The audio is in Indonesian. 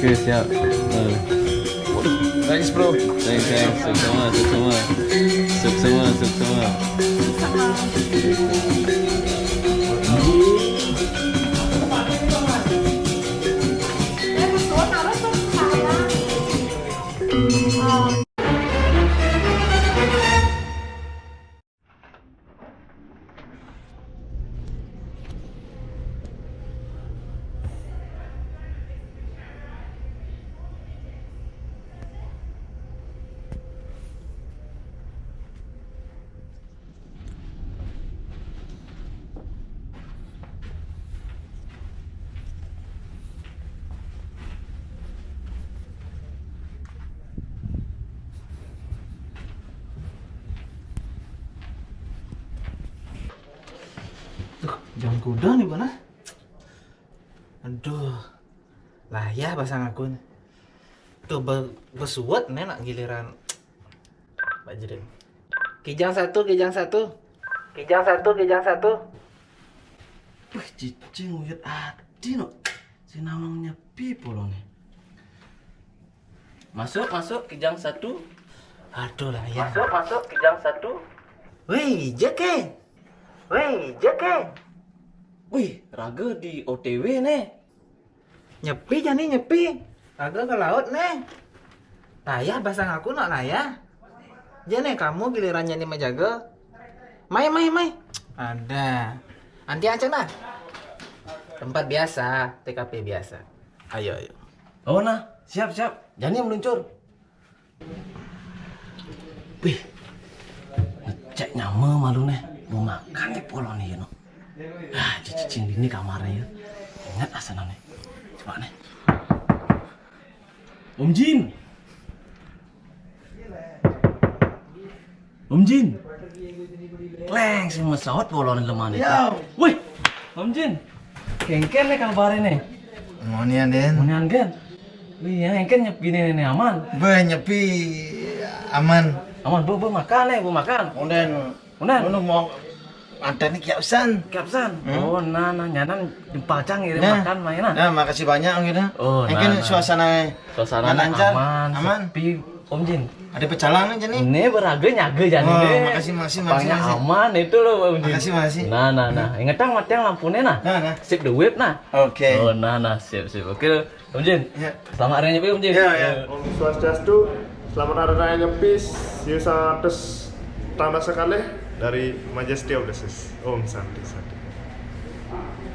Oke, siap. Thanks bro. Thanks. Suk semua. Jam kuda nih mana? Aduh, lah ya pasang aku nih. Tuh bersuat nenak giliran. Bajerin. Kijang satu. Wih, cicing uyut adi no. Si Namang Nyepi polo nih. Masuk kijang 1. Aduh lah ya. Masuk kijang 1. Wih, Jeke. Wih, Raga di OTW nih. Nyepi. Agak ke laut nih. Tayah pasang aku nak naya. Jane kamu gilirannya nih menjaga. Mai. Ada. Anti aja nah. Tempat biasa, TKP biasa. Ayo. Oh nah, siap. Jani meluncur. Wih, cek nyama malu nih. Mau makan di polo nih, you know. Cicing ini kamarnya ya. Ingat asana nih. Coba nih. Om Jin. Kleng si mesawat polo nih lemah nih. Wih, Om Jin. Kengken nih kabarnya nih. Monian Den. Wih, ya kengken nyepi nih aman. Nyepi aman. Aman, bu makan nih, bu makan. Unden. Unden. Mau ada nih kiapsan. Oh, nah, nyanan jempal cang ngirim makan main nah. Nah, makasih banyak gitu. Oh, mungkin suasana lancar, aman. Sepi, Om Jin. Ada pecalang aja nih. Ini beraga nyaga jani Oh, deh. makasih. Aman itu loh, Om Jin. Makasih. Nah. Ingat matiang lampunya nah. Nah. Sip the whip nah. Oke. Oh, nah, sip. Oke, Om Jin. Ya. Selamat hari nyepi, Om Jin. Ya. Om Swastiastu, selamat hari raya Nyepi, Yusa Tes Tanda sekali dari Majesty of the Seas. Om Santi.